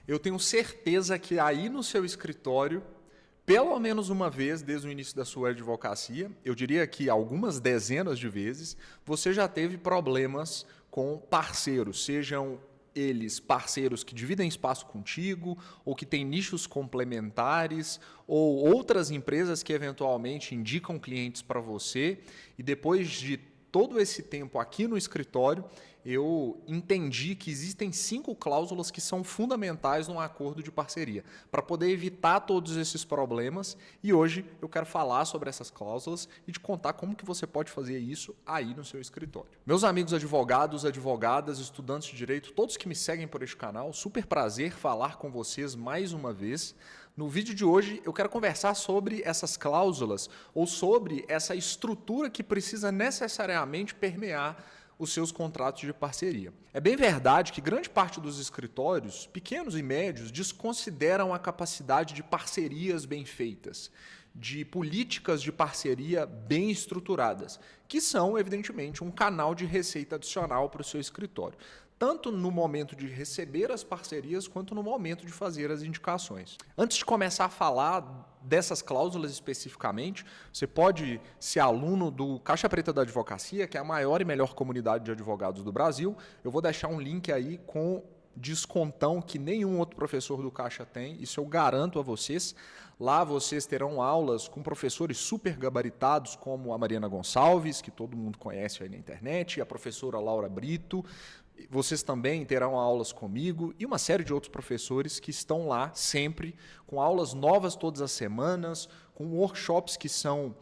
Eu tenho certeza que aí no seu escritório, pelo menos uma vez desde o início da sua advocacia, eu diria que algumas dezenas de vezes, você já teve problemas com parceiros, sejam eles parceiros que dividem espaço contigo, ou que têm nichos complementares, ou outras empresas que eventualmente indicam clientes para você, e depois de todo esse tempo aqui no escritório, eu entendi que existem 5 cláusulas que são fundamentais num acordo de parceria, para poder evitar todos esses problemas. E hoje eu quero falar sobre essas cláusulas e te contar como que você pode fazer isso aí no seu escritório. Meus amigos advogados, advogadas, estudantes de direito, todos que me seguem por este canal, super prazer falar com vocês mais uma vez. No vídeo de hoje eu quero conversar sobre essas cláusulas ou sobre essa estrutura que precisa necessariamente permear os seus contratos de parceria. É bem verdade que grande parte dos escritórios, pequenos e médios, desconsideram a capacidade de parcerias bem feitas, de políticas de parceria bem estruturadas, que são, evidentemente, um canal de receita adicional para o seu escritório, tanto no momento de receber as parcerias, quanto no momento de fazer as indicações. Antes de começar a falar dessas cláusulas especificamente, você pode ser aluno do Caixa Preta da Advocacia, que é a maior e melhor comunidade de advogados do Brasil. Eu vou deixar um link aí com descontão que nenhum outro professor do Caixa tem, isso eu garanto a vocês. Lá vocês terão aulas com professores super gabaritados, como a Mariana Gonçalves, que todo mundo conhece aí na internet, e a professora Laura Brito. Vocês também terão aulas comigo e uma série de outros professores que estão lá sempre, com aulas novas todas as semanas, com workshops que são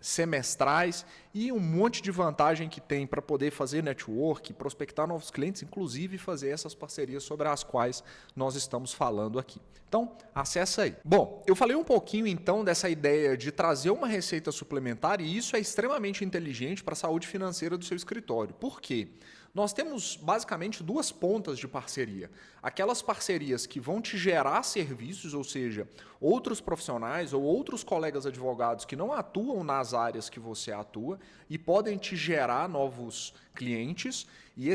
semestrais e um monte de vantagem que tem para poder fazer network, prospectar novos clientes, inclusive fazer essas parcerias sobre as quais nós estamos falando aqui. Então, acessa aí. Bom, eu falei um pouquinho então dessa ideia de trazer uma receita suplementar e isso é extremamente inteligente para a saúde financeira do seu escritório. Por quê? Nós temos basicamente 2 pontas de parceria. Aquelas parcerias que vão te gerar serviços, ou seja, outros profissionais ou outros colegas advogados que não atuam nas áreas que você atua e podem te gerar novos clientes. E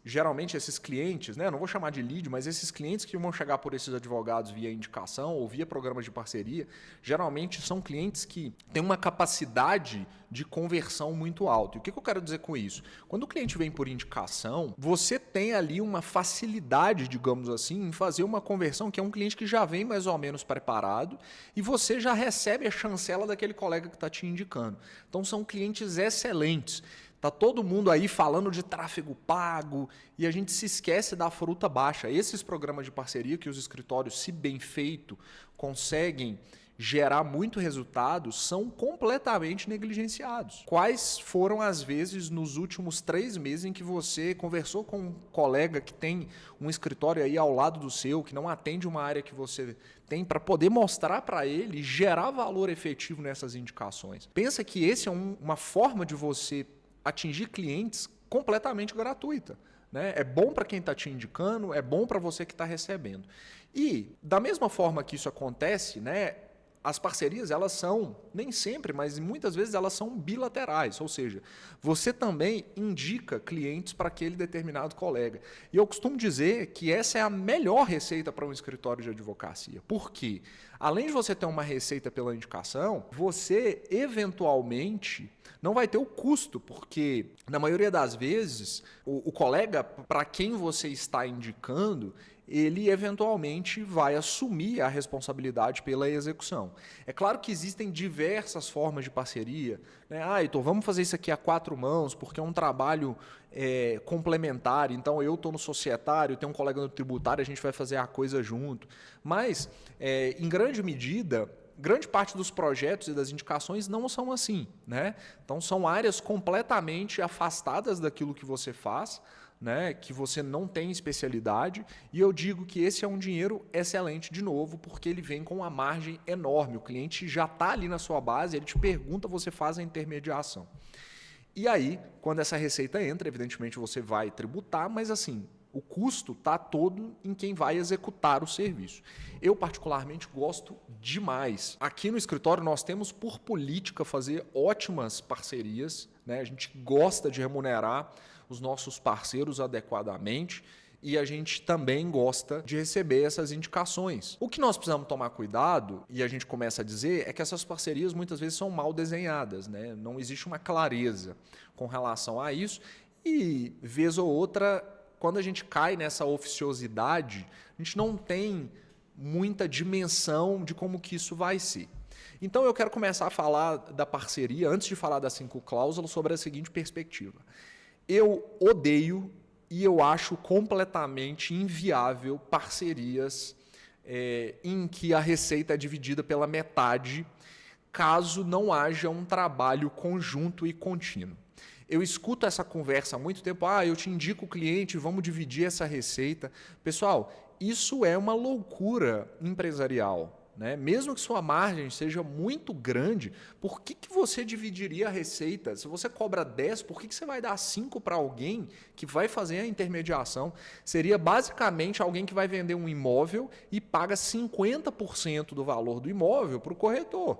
geralmente esses clientes, né, não vou chamar de lead, mas esses clientes que vão chegar por esses advogados via indicação ou via programas de parceria, geralmente são clientes que têm uma capacidade de conversão muito alta. E o que eu quero dizer com isso? Quando o cliente vem por indicação, você tem ali uma facilidade, digamos assim, em fazer uma conversão que é um cliente que já vem mais ou menos preparado e você já recebe a chancela daquele colega que está te indicando. Então são clientes excelentes. Tá todo mundo aí falando de tráfego pago e a gente se esquece da fruta baixa. Esses programas de parceria que os escritórios, se bem feito, conseguem gerar muito resultado, são completamente negligenciados. Quais foram as vezes nos últimos 3 meses em que você conversou com um colega que tem um escritório aí ao lado do seu, que não atende uma área que você tem, para poder mostrar para ele e gerar valor efetivo nessas indicações? Pensa que esse é uma forma de você atingir clientes completamente gratuita, né? É bom para quem está te indicando, é bom para você que está recebendo. E da mesma forma que isso acontece, né, as parcerias, elas são, nem sempre, mas muitas vezes elas são bilaterais, ou seja, você também indica clientes para aquele determinado colega. E eu costumo dizer que essa é a melhor receita para um escritório de advocacia. Por quê? Além de você ter uma receita pela indicação, você eventualmente não vai ter o custo, porque na maioria das vezes o colega para quem você está indicando, ele eventualmente vai assumir a responsabilidade pela execução. É claro que existem diversas formas de parceria, né? Heitor, vamos fazer isso aqui a 4 mãos, porque é um trabalho complementar, então eu estou no societário, tem um colega no tributário, a gente vai fazer a coisa junto. Mas, em grande medida, grande parte dos projetos e das indicações não são assim, né? Então são áreas completamente afastadas daquilo que você faz, né, que você não tem especialidade, e eu digo que esse é um dinheiro excelente de novo, porque ele vem com uma margem enorme. O cliente já está ali na sua base, ele te pergunta, você faz a intermediação. E aí, quando essa receita entra, evidentemente você vai tributar, mas assim, o custo está todo em quem vai executar o serviço. Eu, particularmente, gosto demais. Aqui no escritório, nós temos por política fazer ótimas parcerias, né? A gente gosta de remunerar os nossos parceiros adequadamente e a gente também gosta de receber essas indicações. O que nós precisamos tomar cuidado, e a gente começa a dizer, é que essas parcerias muitas vezes são mal desenhadas, né? Não existe uma clareza com relação a isso, e vez ou outra, quando a gente cai nessa oficiosidade, a gente não tem muita dimensão de como que isso vai ser. Então eu quero começar a falar da parceria, antes de falar das 5 cláusulas, sobre a seguinte perspectiva. Eu odeio e eu acho completamente inviável parcerias em que a receita é dividida pela metade, caso não haja um trabalho conjunto e contínuo. Eu escuto essa conversa há muito tempo, eu te indico o cliente, vamos dividir essa receita. Pessoal, isso é uma loucura empresarial. Né? Mesmo que sua margem seja muito grande, por que você dividiria a receita? Se você cobra 10, por que você vai dar 5 para alguém que vai fazer a intermediação? Seria basicamente alguém que vai vender um imóvel e paga 50% do valor do imóvel para o corretor.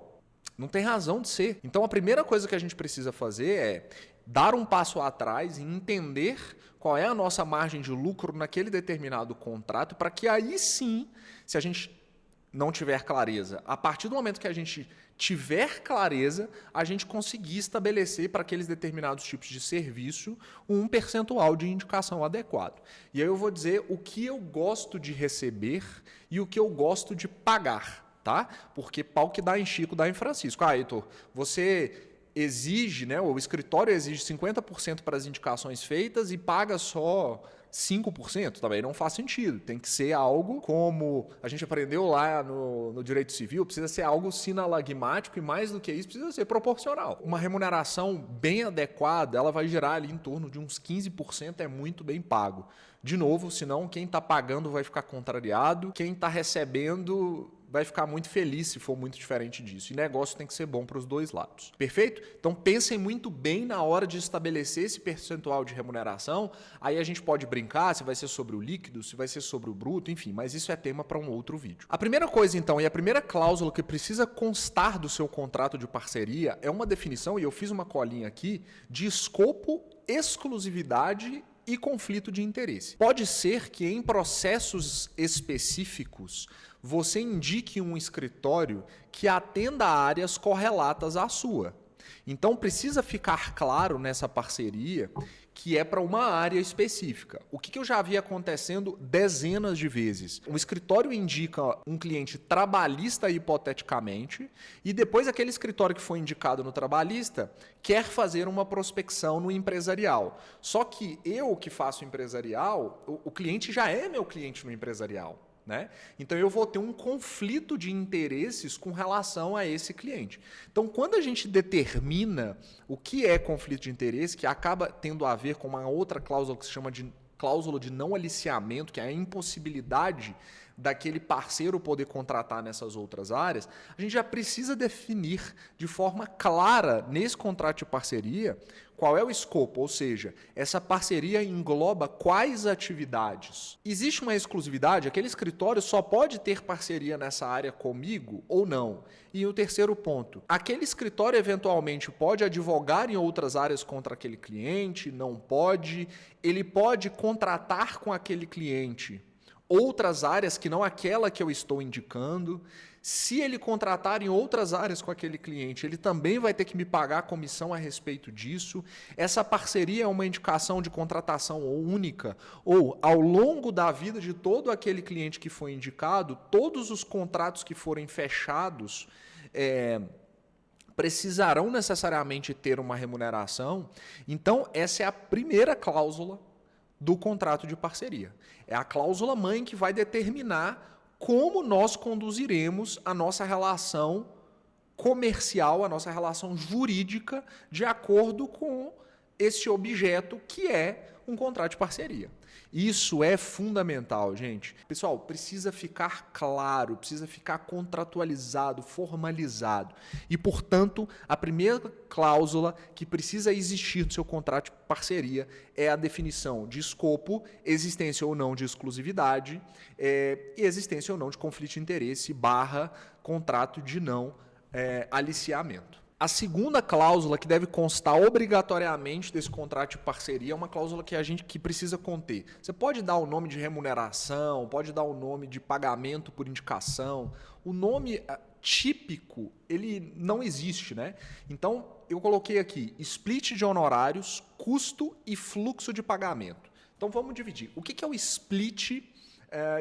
Não tem razão de ser. Então a primeira coisa que a gente precisa fazer é dar um passo atrás e entender qual é a nossa margem de lucro naquele determinado contrato, para que aí sim, se a gente não tiver clareza, a partir do momento que a gente tiver clareza, a gente conseguir estabelecer para aqueles determinados tipos de serviço um percentual de indicação adequado. E aí eu vou dizer o que eu gosto de receber e o que eu gosto de pagar, tá? Porque pau que dá em Chico, dá em Francisco. Heitor, você exige, né, o escritório exige 50% para as indicações feitas e paga só 5%, também não faz sentido. Tem que ser algo como a gente aprendeu lá no direito civil, precisa ser algo sinalagmático e, mais do que isso, precisa ser proporcional. Uma remuneração bem adequada, ela vai gerar ali em torno de uns 15%, é muito bem pago. De novo, senão quem está pagando vai ficar contrariado, quem está recebendo vai ficar muito feliz se for muito diferente disso. E negócio tem que ser bom para os dois lados. Perfeito? Então pensem muito bem na hora de estabelecer esse percentual de remuneração. Aí a gente pode brincar se vai ser sobre o líquido, se vai ser sobre o bruto, enfim, mas isso é tema para um outro vídeo. A primeira coisa, então, e a primeira cláusula que precisa constar do seu contrato de parceria é uma definição, e eu fiz uma colinha aqui, de escopo, exclusividade e conflito de interesse. Pode ser que em processos específicos você indique um escritório que atenda a áreas correlatas à sua. Então precisa ficar claro nessa parceria que é para uma área específica. O que eu já vi acontecendo dezenas de vezes? Um escritório indica um cliente trabalhista hipoteticamente e depois aquele escritório que foi indicado no trabalhista quer fazer uma prospecção no empresarial. Só que eu que faço empresarial, o cliente já é meu cliente no empresarial. Né? Então eu vou ter um conflito de interesses com relação a esse cliente. Então, quando a gente determina o que é conflito de interesse, que acaba tendo a ver com uma outra cláusula que se chama de cláusula de não aliciamento, que é a impossibilidade daquele parceiro poder contratar nessas outras áreas, a gente já precisa definir de forma clara nesse contrato de parceria qual é o escopo, ou seja, essa parceria engloba quais atividades. Existe uma exclusividade? Aquele escritório só pode ter parceria nessa área comigo ou não? E o terceiro ponto, aquele escritório eventualmente pode advogar em outras áreas contra aquele cliente? Não pode? Ele pode contratar com aquele cliente outras áreas que não aquela que eu estou indicando? Se ele contratar em outras áreas com aquele cliente, ele também vai ter que me pagar comissão a respeito disso. Essa parceria é uma indicação de contratação única, ou ao longo da vida de todo aquele cliente que foi indicado, todos os contratos que forem fechados precisarão necessariamente ter uma remuneração. Então, essa é a primeira cláusula do contrato de parceria. É a cláusula mãe que vai determinar como nós conduziremos a nossa relação comercial, a nossa relação jurídica, de acordo com esse objeto que é um contrato de parceria. Isso é fundamental, gente. Pessoal, precisa ficar claro, precisa ficar contratualizado, formalizado. E, portanto, a primeira cláusula que precisa existir no seu contrato de parceria é a definição de escopo, existência ou não de exclusividade, e existência ou não de conflito de interesse / contrato de não aliciamento. A segunda cláusula que deve constar obrigatoriamente desse contrato de parceria é uma cláusula que precisa conter. Você pode dar o nome de remuneração, pode dar o nome de pagamento por indicação. O nome típico, ele não existe, né? Então, eu coloquei aqui split de honorários, custo e fluxo de pagamento. Então, vamos dividir. O que é o split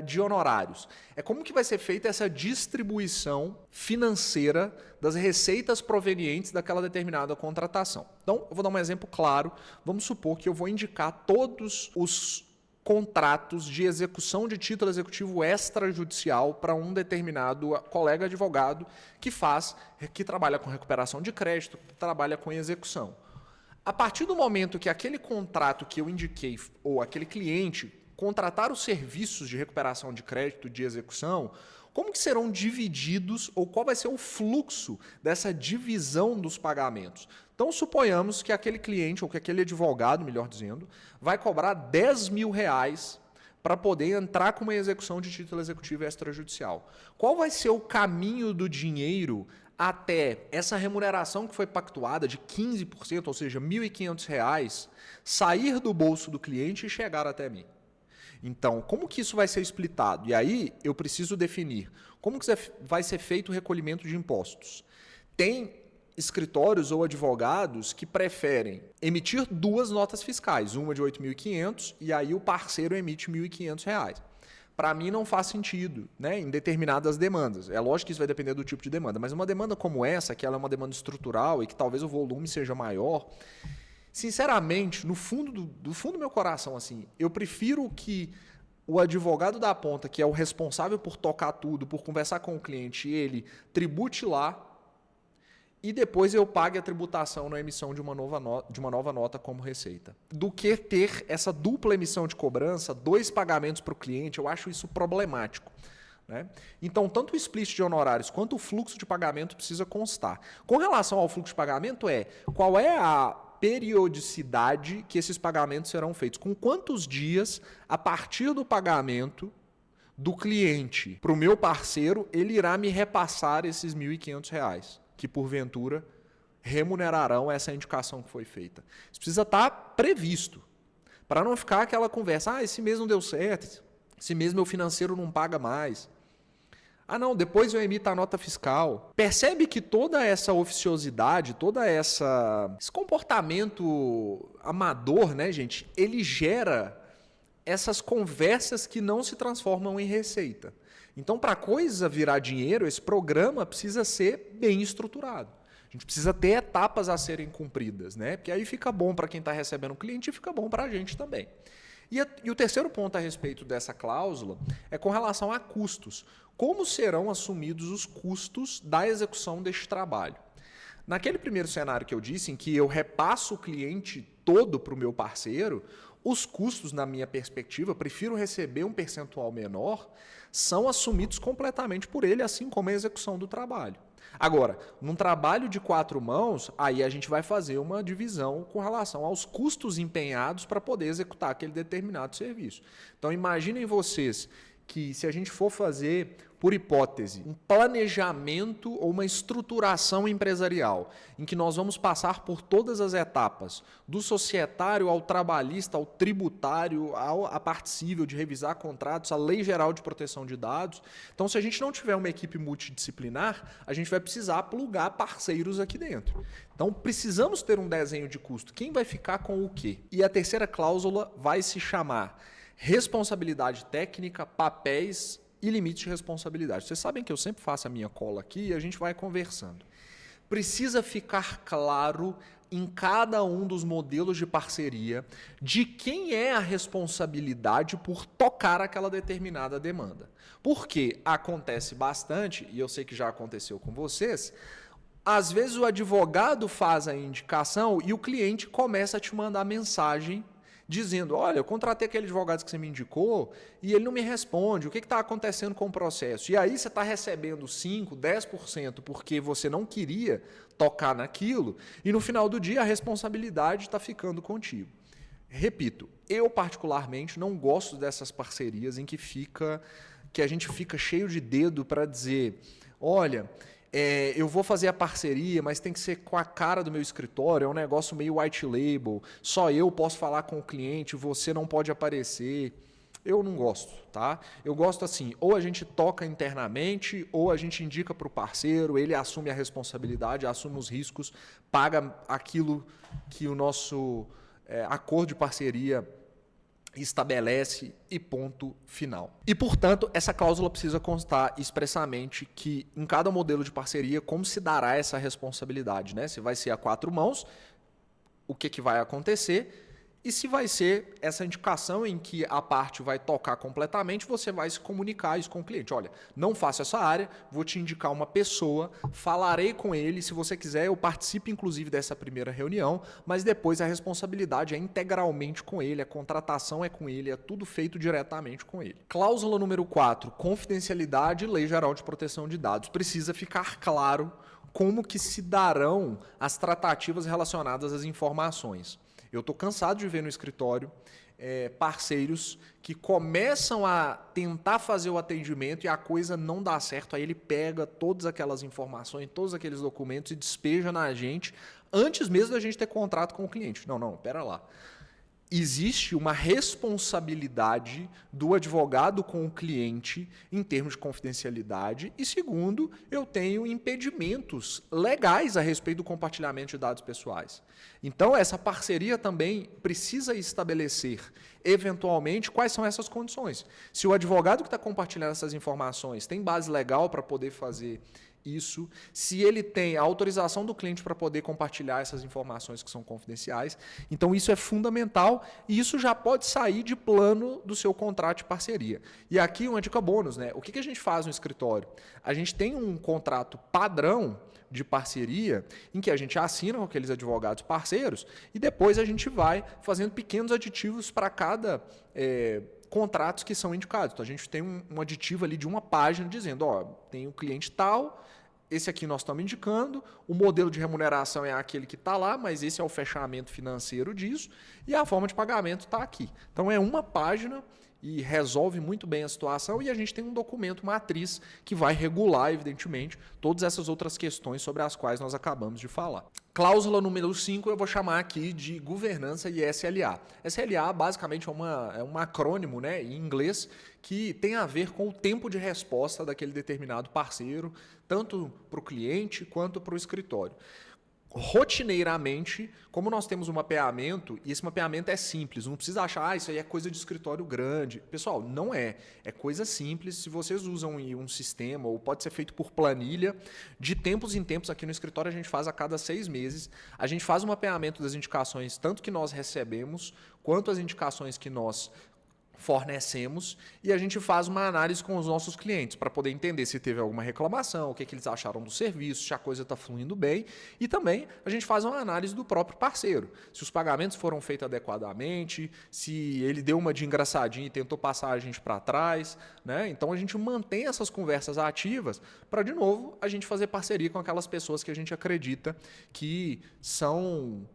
de honorários? É como que vai ser feita essa distribuição financeira das receitas provenientes daquela determinada contratação. Então, eu vou dar um exemplo claro. Vamos supor que eu vou indicar todos os contratos de execução de título executivo extrajudicial para um determinado colega advogado que trabalha com recuperação de crédito, que trabalha com execução. A partir do momento que aquele contrato que eu indiquei, ou aquele cliente, contratar os serviços de recuperação de crédito de execução, como que serão divididos ou qual vai ser o fluxo dessa divisão dos pagamentos? Então, suponhamos que aquele cliente ou que aquele advogado, melhor dizendo, vai cobrar R$10.000 para poder entrar com uma execução de título executivo extrajudicial. Qual vai ser o caminho do dinheiro até essa remuneração que foi pactuada de 15%, ou seja, R$1.500, sair do bolso do cliente e chegar até mim? Então, como que isso vai ser splitado? E aí eu preciso definir como que vai ser feito o recolhimento de impostos. Tem escritórios ou advogados que preferem emitir duas notas fiscais, uma de R$8.500 e aí o parceiro emite R$1.500. Para mim não faz sentido, né, em determinadas demandas. É lógico que isso vai depender do tipo de demanda, mas uma demanda como essa, que ela é uma demanda estrutural e que talvez o volume seja maior, sinceramente, no fundo do meu coração, assim, eu prefiro que o advogado da ponta, que é o responsável por tocar tudo, por conversar com o cliente, ele tribute lá e depois eu pague a tributação na emissão de uma nova nota como receita. Do que ter essa dupla emissão de cobrança, 2 pagamentos para o cliente, eu acho isso problemático, né? Então, tanto o split de honorários quanto o fluxo de pagamento precisa constar. Com relação ao fluxo de pagamento, qual é a periodicidade que esses pagamentos serão feitos? Com quantos dias, a partir do pagamento do cliente para o meu parceiro, ele irá me repassar esses R$1.500, que porventura remunerarão essa indicação que foi feita? Isso precisa estar previsto, para não ficar aquela conversa, esse mês não deu certo, esse mês meu financeiro não paga mais. Não, depois eu emito a nota fiscal. Percebe que toda essa oficiosidade, esse comportamento amador, né, gente, ele gera essas conversas que não se transformam em receita. Então, para a coisa virar dinheiro, esse programa precisa ser bem estruturado. A gente precisa ter etapas a serem cumpridas, né? Porque aí fica bom para quem está recebendo o cliente e fica bom para a gente também. E o terceiro ponto a respeito dessa cláusula é com relação a custos. Como serão assumidos os custos da execução deste trabalho? Naquele primeiro cenário que eu disse, em que eu repasso o cliente todo para o meu parceiro, os custos, na minha perspectiva, eu prefiro receber um percentual menor, são assumidos completamente por ele, assim como a execução do trabalho. Agora, num trabalho de 4 mãos, aí a gente vai fazer uma divisão com relação aos custos empenhados para poder executar aquele determinado serviço. Então, imaginem vocês que se a gente for fazer, por hipótese, um planejamento ou uma estruturação empresarial, em que nós vamos passar por todas as etapas, do societário ao trabalhista, ao tributário, à parte civil de revisar contratos, à Lei Geral de Proteção de Dados. Então, se a gente não tiver uma equipe multidisciplinar, a gente vai precisar plugar parceiros aqui dentro. Então, precisamos ter um desenho de custo. Quem vai ficar com o quê? E a terceira cláusula vai se chamar responsabilidade técnica, papéis e limites de responsabilidade. Vocês sabem que eu sempre faço a minha cola aqui e a gente vai conversando. Precisa ficar claro em cada um dos modelos de parceria de quem é a responsabilidade por tocar aquela determinada demanda. Porque acontece bastante, e eu sei que já aconteceu com vocês, às vezes o advogado faz a indicação e o cliente começa a te mandar mensagem dizendo, olha, eu contratei aquele advogado que você me indicou e ele não me responde, o que está acontecendo com o processo? E aí você está recebendo 5%, 10% porque você não queria tocar naquilo e no final do dia a responsabilidade está ficando contigo. Repito, eu particularmente não gosto dessas parcerias em que a gente fica cheio de dedo para dizer, olha, eu vou fazer a parceria, mas tem que ser com a cara do meu escritório, é um negócio meio white label, só eu posso falar com o cliente, você não pode aparecer. Eu não gosto, tá? Eu gosto assim, ou a gente toca internamente, ou a gente indica para o parceiro, ele assume a responsabilidade, assume os riscos, paga aquilo que o nosso acordo de parceria estabelece e ponto final. E, portanto, essa cláusula precisa constar expressamente que em cada modelo de parceria, como se dará essa responsabilidade, né? Se vai ser a 4 mãos, o que vai acontecer, e se vai ser essa indicação em que a parte vai tocar completamente, você vai se comunicar isso com o cliente. Olha, não faço essa área, vou te indicar uma pessoa, falarei com ele, se você quiser eu participe inclusive dessa primeira reunião, mas depois a responsabilidade é integralmente com ele, a contratação é com ele, é tudo feito diretamente com ele. Cláusula número 4, confidencialidade e Lei Geral de Proteção de Dados. Precisa ficar claro como que se darão as tratativas relacionadas às informações. Eu estou cansado de ver no escritório parceiros que começam a tentar fazer o atendimento e a coisa não dá certo. Aí ele pega todas aquelas informações, todos aqueles documentos e despeja na gente antes mesmo da gente ter contrato com o cliente. Não, pera lá. Existe uma responsabilidade do advogado com o cliente em termos de confidencialidade e, segundo, eu tenho impedimentos legais a respeito do compartilhamento de dados pessoais. Então, essa parceria também precisa estabelecer, eventualmente, quais são essas condições. Se o advogado que está compartilhando essas informações tem base legal para poder fazer isso, se ele tem a autorização do cliente para poder compartilhar essas informações que são confidenciais. Então, isso é fundamental e isso já pode sair de plano do seu contrato de parceria. E aqui uma dica bônus, né? O que a gente faz no escritório? A gente tem um contrato padrão de parceria em que a gente assina com aqueles advogados parceiros e depois a gente vai fazendo pequenos aditivos para cada contratos que são indicados. Então, a gente tem um aditivo ali de uma página dizendo, ó, tem o cliente tal, esse aqui nós estamos indicando, o modelo de remuneração é aquele que está lá, mas esse é o fechamento financeiro disso, e a forma de pagamento está aqui. Então, é uma página e resolve muito bem a situação e a gente tem um documento matriz que vai regular, evidentemente, todas essas outras questões sobre as quais nós acabamos de falar. Cláusula número 5 eu vou chamar aqui de governança e SLA. SLA basicamente é um acrônimo, né, em inglês que tem a ver com o tempo de resposta daquele determinado parceiro, tanto para o cliente quanto para o escritório. Rotineiramente, como nós temos um mapeamento, e esse mapeamento é simples, não precisa achar, isso aí é coisa de escritório grande. Pessoal, não é. É coisa simples, se vocês usam um sistema, ou pode ser feito por planilha, de tempos em tempos, aqui no escritório a gente faz a cada 6 meses, a gente faz o mapeamento das indicações, tanto que nós recebemos, quanto as indicações que nós fornecemos e a gente faz uma análise com os nossos clientes para poder entender se teve alguma reclamação, o que eles acharam do serviço, se a coisa está fluindo bem e também a gente faz uma análise do próprio parceiro, se os pagamentos foram feitos adequadamente, se ele deu uma de engraçadinho e tentou passar a gente para trás, né? Então a gente mantém essas conversas ativas para, de novo, a gente fazer parceria com aquelas pessoas que a gente acredita que são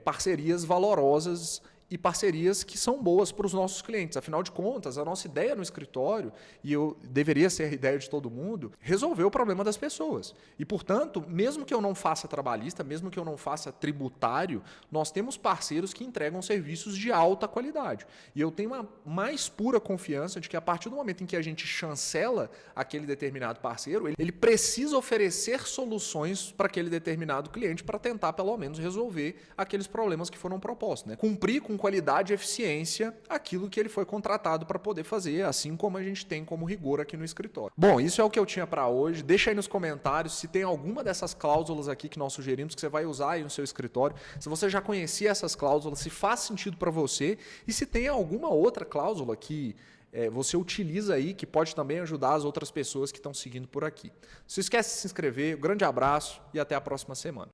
parcerias valorosas e parcerias que são boas para os nossos clientes. Afinal de contas, a nossa ideia no escritório, e deveria ser a ideia de todo mundo, resolver o problema das pessoas. E, portanto, mesmo que eu não faça trabalhista, mesmo que eu não faça tributário, nós temos parceiros que entregam serviços de alta qualidade. E eu tenho uma mais pura confiança de que a partir do momento em que a gente chancela aquele determinado parceiro, ele precisa oferecer soluções para aquele determinado cliente para tentar, pelo menos, resolver aqueles problemas que foram propostos, né? Cumprir com qualidade e eficiência aquilo que ele foi contratado para poder fazer, assim como a gente tem como rigor aqui no escritório. Bom, isso é o que eu tinha para hoje. Deixa aí nos comentários se tem alguma dessas cláusulas aqui que nós sugerimos que você vai usar aí no seu escritório, se você já conhecia essas cláusulas, se faz sentido para você e se tem alguma outra cláusula que você utiliza aí, que pode também ajudar as outras pessoas que estão seguindo por aqui. Não se esquece de se inscrever, um grande abraço e até a próxima semana.